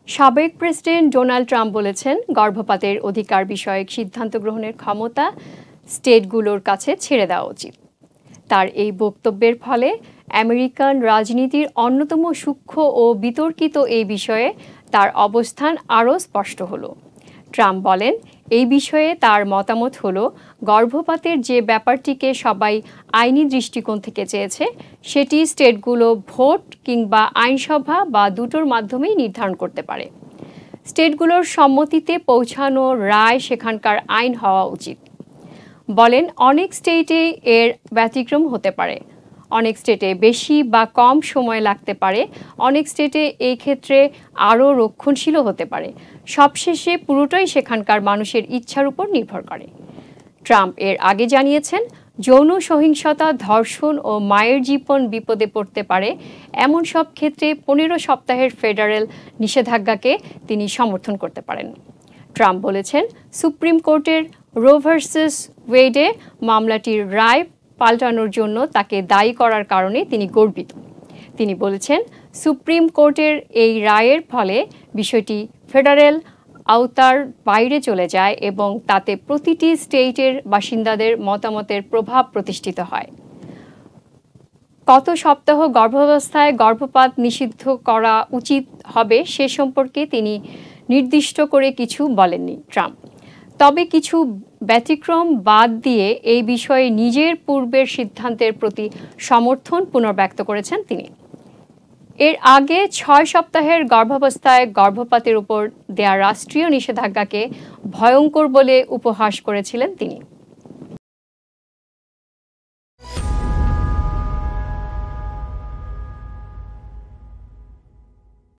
সাবেক president Donald Trump বলেছেন, গর্ভপাতের অধিকার বিষয়ক সিদ্ধান্ত গ্রহণের ক্ষমতা স্টেটগুলোর কাছে ছেড়ে দেওয়া উচিত। তার এই বক্তব্যের ফলে আমেরিকান রাজনীতির অন্যতম সূক্ষ্ম ও বিতর্কিত এই বিষয়ে তার অবস্থান আরও স্পষ্ট হলো। ট্রাম্প বলেন, এই বিষয়ে তার মতামত হলো, গর্ভপাতের যে ব্যাপারটিকে সবাই আইনি দৃষ্টিকোণ থেকে চেয়েছে, সেটি স্টেটগুলো ভোট কিংবা আইনসভা বা দুটোর মাধ্যমেই নির্ধারণ করতে পারে। স্টেটগুলোর সম্মতিতে পৌঁছানো রায় সেখানকার আইন হওয়া উচিত। বলেন, অনেক স্টেটে এর ব্যতিক্রম হতে পারে, অনেক স্টেটে বেশি বা কম সময় লাগতে পারে, অনেক স্টেটে এই ক্ষেত্রে আরও রক্ষণশীলও হতে পারে। সবশেষে পুরোটাই সেখানকার মানুষের ইচ্ছার উপর নির্ভর করে। ট্রাম্প এর আগে জানিয়েছেন, যৌন সহিংসতা, ধর্ষণ ও মায়ের জীবন বিপদে পড়তে পারে এমন সব ক্ষেত্রে 15 সপ্তাহের ফেডারেল নিষেধাজ্ঞাকে তিনি সমর্থন করতে পারেন। ট্রাম্প বলেছেন, সুপ্রিম কোর্টের রো ভার্সেস ওয়েডে মামলাটির রায় পাল্টানোর জন্য তাকে দায়ী করার কারণে তিনি গর্বিত। তিনি বলেছেন, সুপ্রিম কোর্টের এই রায়ের ফলে বিষয়টি ফেডারেল আওতার বাইরে চলে যায় এবং তাতে প্রতিটি স্টেটের বাসিন্দাদের মতামতের প্রভাব প্রতিষ্ঠিত হয়। কত সপ্তাহ গর্ভাবস্থায় গর্ভপাত নিষিদ্ধ করা উচিত হবে সে সম্পর্কে তিনি নির্দিষ্ট করে কিছু বলেননি ট্রাম্প। তবে কিছু ব্যতিক্রম বাদ দিয়ে এই বিষয়ে নিজের পূর্বের সিদ্ধান্তের প্রতি সমর্থন পুনর্ব্যক্ত করেছেন তিনি। এর আগে 6 সপ্তাহের গর্ভাবস্থায় গর্ভপাতের উপর দেয়া রাষ্ট্রীয় নিষেধাজ্ঞাকে ভয়ঙ্কর বলে উপহাস করেছিলেন তিনি।